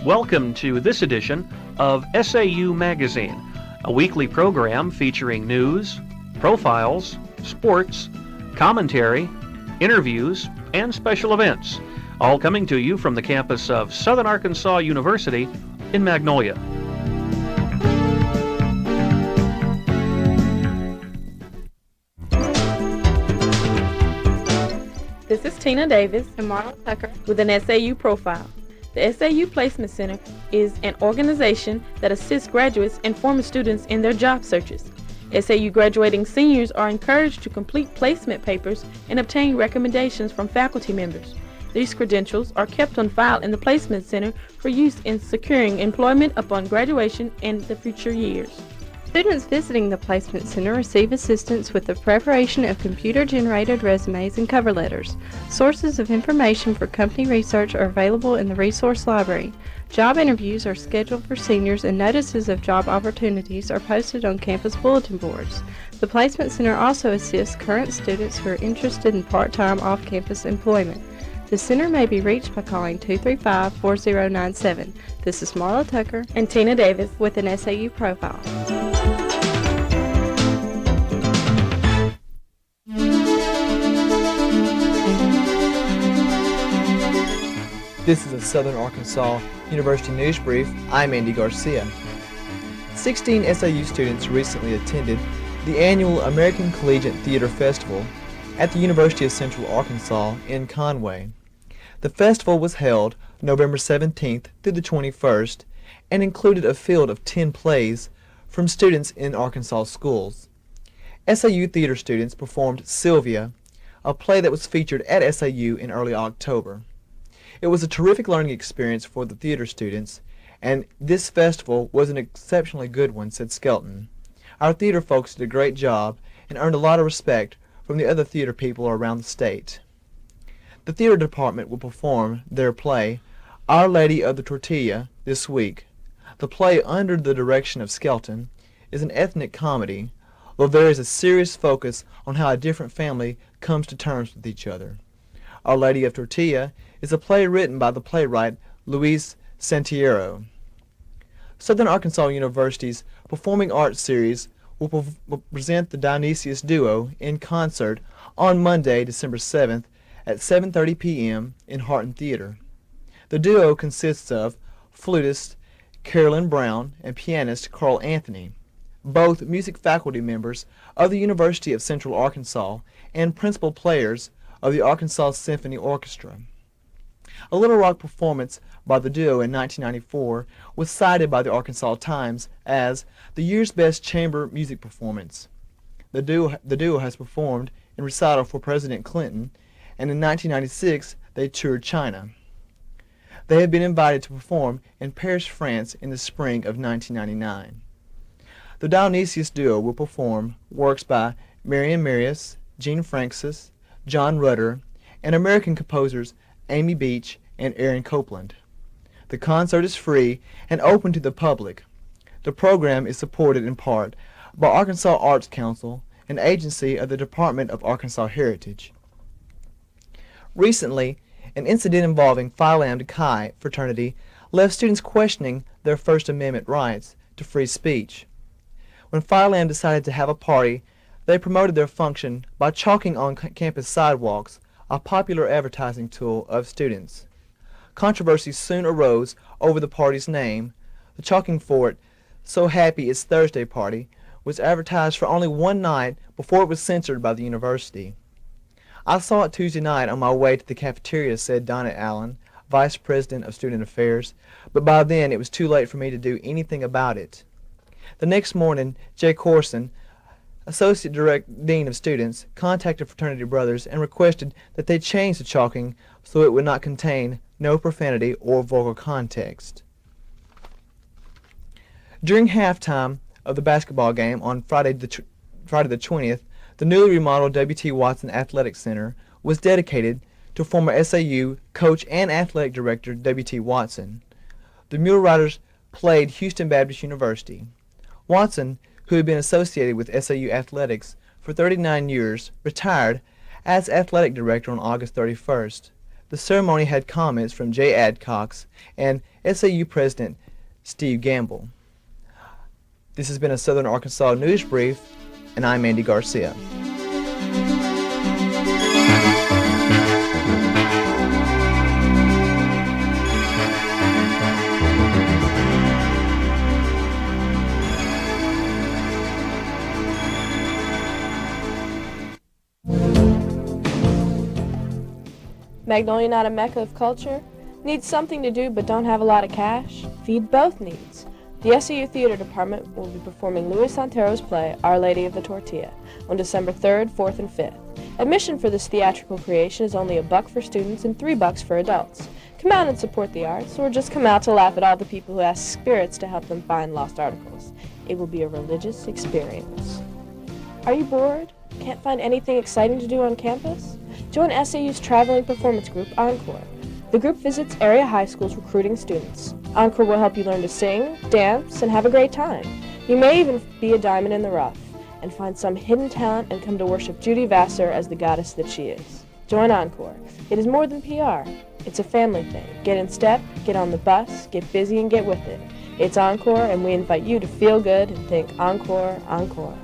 Welcome to this edition of SAU Magazine, a weekly program featuring news, profiles, sports, commentary, interviews, and special events, all coming to you from the campus of Southern Arkansas University in Magnolia. This is Tina Davis and Marla Tucker with an SAU profile. The SAU Placement Center is an organization that assists graduates and former students in their job searches. SAU graduating seniors are encouraged to complete placement papers and obtain recommendations from faculty members. These credentials are kept on file in the Placement Center for use in securing employment upon graduation and the future years. Students visiting the Placement Center receive assistance with the preparation of computer-generated resumes and cover letters. Sources of information for company research are available in the resource library. Job interviews are scheduled for seniors and notices of job opportunities are posted on campus bulletin boards. The Placement Center also assists current students who are interested in part-time off-campus employment. The center may be reached by calling 235-4097. This is Marla Tucker and Tina Davis with an SAU profile. This is a Southern Arkansas University News Brief. I'm Andy Garcia. 16 SAU students recently attended the annual American Collegiate Theater Festival at the University of Central Arkansas in Conway. The festival was held November 17th through the 21st and included a field of 10 plays from students in Arkansas schools. SAU theater students performed Sylvia, a play that was featured at SAU in early October. It was a terrific learning experience for the theater students, and this festival was an exceptionally good one, said Skelton. Our theater folks did a great job and earned a lot of respect from the other theater people around the state. The theater department will perform their play, Our Lady of the Tortilla, this week. The play, under the direction of Skelton, is an ethnic comedy, though there is a serious focus on how a different family comes to terms with each other. Our Lady of Tortilla is a play written by the playwright Luis Santiero. Southern Arkansas University's Performing Arts Series will present the Dionysius Duo in concert on Monday, December 7th at 7:30 p.m. in Harton Theater. The duo consists of flutist Carolyn Brown and pianist Carl Anthony, both music faculty members of the University of Central Arkansas and principal players of the Arkansas Symphony Orchestra. A Little Rock performance by the duo in 1994 was cited by the Arkansas Times as the year's best chamber music performance. The duo has performed in recital for President Clinton, and in 1996 they toured China. They have been invited to perform in Paris, France in the spring of 1999. The Dionysius Duo will perform works by Marian Marius, Gene Francis, John Rutter, and American composers Amy Beach and Aaron Copeland. The concert is free and open to the public. The program is supported in part by Arkansas Arts Council, an agency of the Department of Arkansas Heritage. Recently, an incident involving Phi Lambda Chi fraternity left students questioning their First Amendment rights to free speech. When Phi Lambda decided to have a party, they promoted their function by chalking on campus sidewalks, a popular advertising tool of students. Controversy soon arose over the party's name. The chalking for it, So Happy It's Thursday Party, was advertised for only one night before it was censored by the university. I saw it Tuesday night on my way to the cafeteria, said Donna Allen, Vice President of Student Affairs, but by then it was too late for me to do anything about it. The next morning, Jay Corson, Associate Dean of Students, contacted fraternity brothers and requested that they change the chalking so it would not contain no profanity or vulgar context. During halftime of the basketball game on Friday the 20th, the newly remodeled W.T. Watson Athletic Center was dedicated to former SAU coach and athletic director W.T. Watson. The Mule Riders played Houston Baptist University. Watson, who had been associated with SAU athletics for 39 years, retired as athletic director on August 31st. The ceremony had comments from Jay Adcox and SAU President Steve Gamble. This has been a Southern Arkansas News Brief, and I'm Andy Garcia. Magnolia not a mecca of culture? Needs something to do but don't have a lot of cash? Feed both needs. The SAU Theater Department will be performing Luis Santero's play, Our Lady of the Tortilla, on December 3rd, 4th, and 5th. Admission for this theatrical creation is only $1 for students and $3 for adults. Come out and support the arts, or just come out to laugh at all the people who ask spirits to help them find lost articles. It will be a religious experience. Are you bored? Can't find anything exciting to do on campus? Join SAU's traveling performance group, Encore. The group visits area high schools recruiting students. Encore will help you learn to sing, dance, and have a great time. You may even be a diamond in the rough and find some hidden talent and come to worship Judy Vassar as the goddess that she is. Join Encore. It is more than PR. It's a family thing. Get in step, get on the bus, get busy, and get with it. It's Encore, and we invite you to feel good and think Encore, Encore.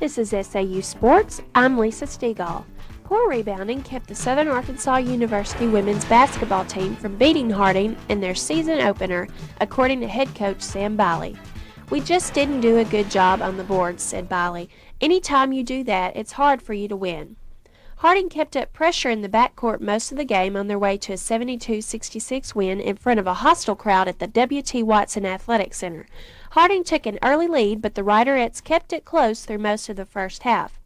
This is SAU Sports. I'm Lisa Stegall. Poor rebounding kept the Southern Arkansas University women's basketball team from beating Harding in their season opener, according to head coach Sam Biley. "We just didn't do a good job on the boards," said Biley. "Anytime you do that, it's hard for you to win." Harding kept up pressure in the backcourt most of the game on their way to a 72-66 win in front of a hostile crowd at the W.T. Watson Athletic Center. Harding took an early lead, but the Riderettes kept it close through most of the first half.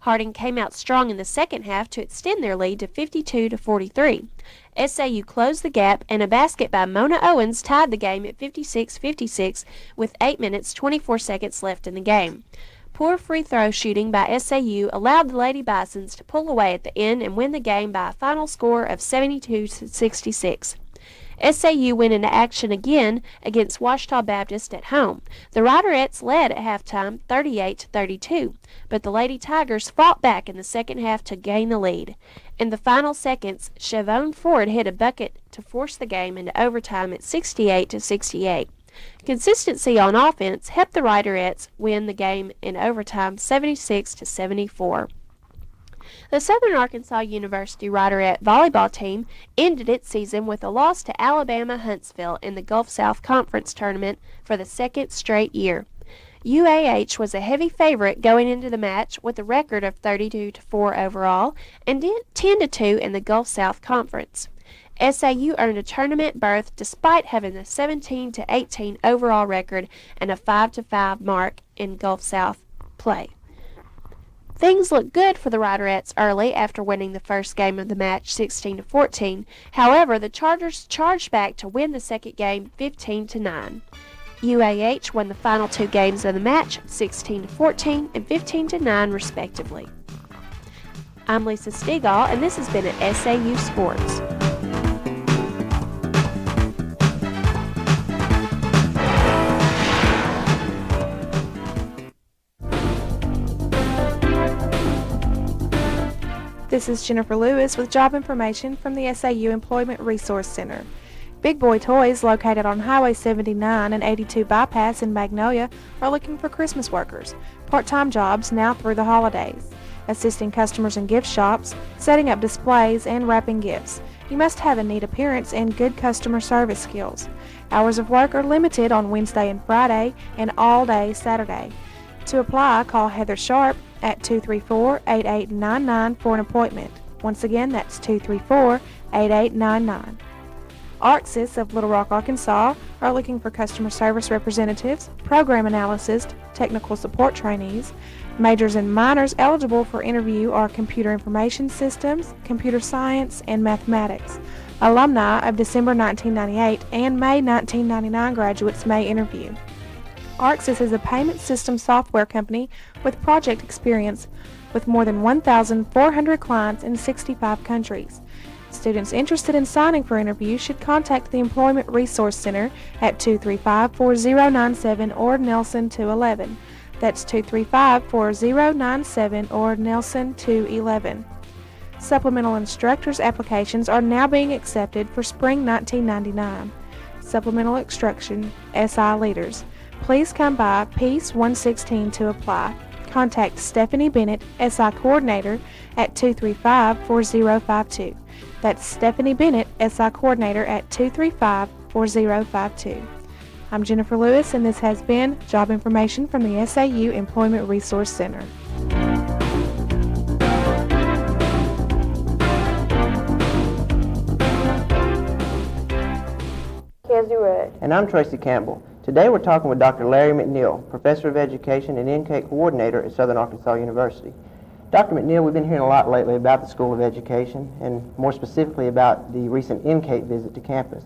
Harding came out strong in the second half to extend their lead to 52-43. SAU closed the gap, and a basket by Mona Owens tied the game at 56-56 with 8 minutes 24 seconds left in the game. Poor free throw shooting by SAU allowed the Lady Bisons to pull away at the end and win the game by a final score of 72-66. SAU went into action again against Ouachita Baptist at home. The Riderettes led at halftime 38-32, but the Lady Tigers fought back in the second half to gain the lead. In the final seconds, Siobhan Ford hit a bucket to force the game into overtime at 68-68. Consistency on offense helped the Riderettes win the game in overtime 76-74. The Southern Arkansas University Riderette volleyball team ended its season with a loss to Alabama Huntsville in the Gulf South Conference tournament for the second straight year. UAH was a heavy favorite going into the match with a record of 32-4 overall and 10-2 in the Gulf South Conference. SAU earned a tournament berth despite having a 17-18 overall record and a 5-5 mark in Gulf South play. Things looked good for the Riderettes early after winning the first game of the match 16-14. However, the Chargers charged back to win the second game 15-9. UAH won the final 2 games of the match 16-14 and 15-9 respectively. I'm Lisa Stegall, and this has been at SAU Sports. This is Jennifer Lewis with job information from the SAU Employment Resource Center. Big Boy Toys, located on Highway 79 and 82 Bypass in Magnolia, are looking for Christmas workers. Part-time jobs now through the holidays. Assisting customers in gift shops, setting up displays, and wrapping gifts. You must have a neat appearance and good customer service skills. Hours of work are limited on Wednesday and Friday and all day Saturday. To apply, call Heather Sharp at 234-8899 for an appointment. Once again, that's 234-8899. ARCSYS of Little Rock, Arkansas are looking for customer service representatives, program analysts, technical support trainees. Majors and minors eligible for interview are computer information systems, computer science, and mathematics. Alumni of December 1998 and May 1999 graduates may interview. ARCSYS is a payment system software company with project experience with more than 1,400 clients in 65 countries. Students interested in signing for interview should contact the Employment Resource Center at 235-4097 or Nelson 211. That's 235-4097 or Nelson 211. Supplemental instructors applications are now being accepted for spring 1999. Supplemental instruction SI leaders. Please come by Peace 116 to apply. Contact Stephanie Bennett, SI coordinator, at 235-4052. That's Stephanie Bennett, SI coordinator, at 235-4052. I'm Jennifer Lewis, and this has been Job Information from the SAU Employment Resource Center. Kezzie. And I'm Tracy Campbell. Today we're talking with Dr. Larry McNeal, Professor of Education and Intake Coordinator at Southern Arkansas University. Dr. McNeal, we've been hearing a lot lately about the School of Education, and more specifically about the recent NCATE visit to campus.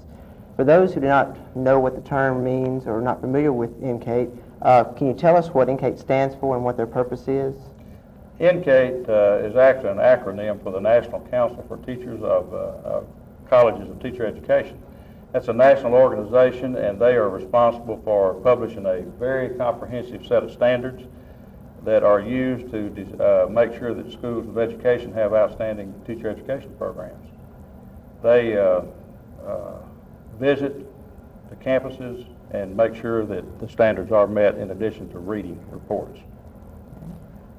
For those who do not know what the term means or are not familiar with NCATE, can you tell us what NCATE stands for and what their purpose is? NCATE is actually an acronym for the National Council for Teachers of Colleges of Teacher Education. That's a national organization, and they are responsible for publishing a very comprehensive set of standards that are used to make sure that schools of education have outstanding teacher education programs. They visit the campuses and make sure that the standards are met in addition to reading reports.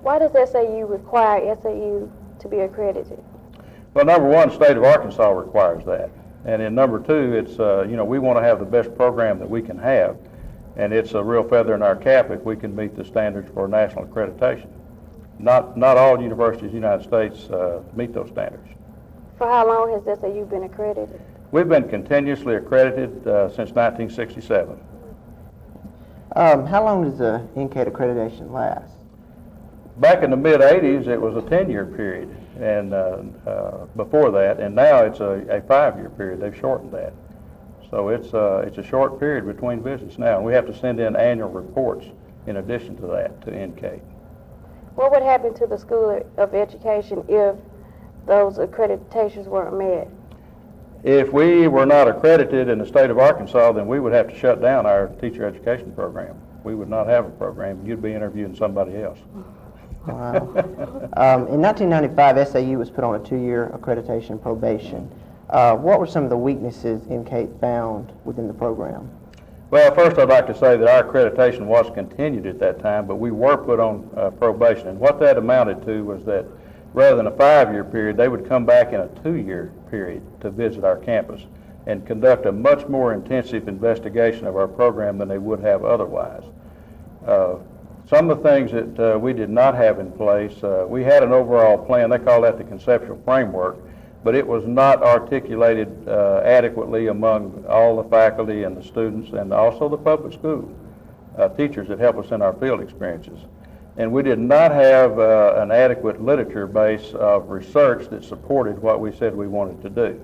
Why does SAU require SAU to be accredited? Well, number one, the state of Arkansas requires that. And in number two, it's, we want to have the best program that we can have. And it's a real feather in our cap if we can meet the standards for national accreditation. Not all universities in the United States meet those standards. For how long has SAU been accredited? We've been continuously accredited since 1967. How long does the NCATE accreditation last? Back in the mid-'80s, it was a 10-year period, and before that, and now it's a 5-year period. They've shortened that. So it's a short period between visits now, and we have to send in annual reports in addition to that to NCATE. What would happen to the School of Education if those accreditations weren't met? If we were not accredited in the state of Arkansas, then we would have to shut down our teacher education program. We would not have a program. You'd be interviewing somebody else. Wow. In 1995, SAU was put on a 2-year accreditation probation. What were some of the weaknesses NCATE found within the program? Well, first I'd like to say that our accreditation was continued at that time, but we were put on probation. And what that amounted to was that rather than a 5-year period, they would come back in a 2-year period to visit our campus and conduct a much more intensive investigation of our program than they would have otherwise. Some of the things that we did not have in place, we had an overall plan. They call that the conceptual framework, but it was not articulated adequately among all the faculty and the students and also the public school teachers that help us in our field experiences. And we did not have an adequate literature base of research that supported what we said we wanted to do.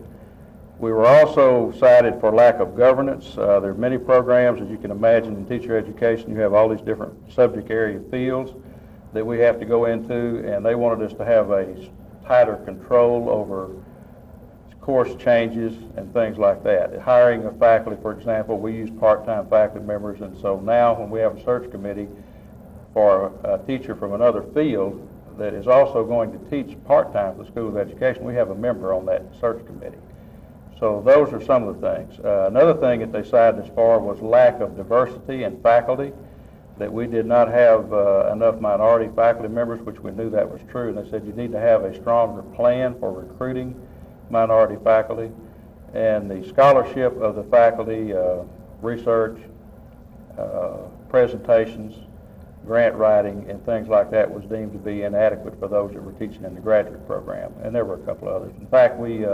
We were also cited for lack of governance. There are many programs, as you can imagine, in teacher education. You have all these different subject area fields that we have to go into, and they wanted us to have a tighter control over course changes and things like that. Hiring of faculty, for example, we use part-time faculty members, and so now when we have a search committee for a teacher from another field that is also going to teach part-time for the School of Education, we have a member on that search committee. So those are some of the things. Another thing that they cited as far was lack of diversity in faculty, that we did not have enough minority faculty members, which we knew that was true, and they said you need to have a stronger plan for recruiting minority faculty, and the scholarship of the faculty, research, presentations, grant writing, and things like that was deemed to be inadequate for those that were teaching in the graduate program, and there were a couple others. In fact, we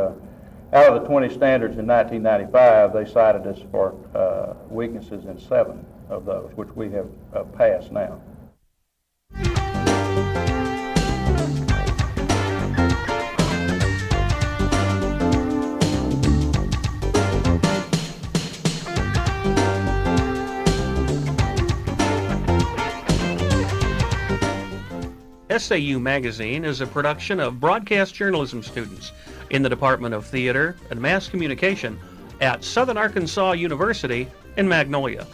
out of the 20 standards in 1995, they cited us for weaknesses in 7 of those, which we have passed now. SAU Magazine is a production of broadcast journalism students in the Department of Theater and Mass Communication at Southern Arkansas University in Magnolia.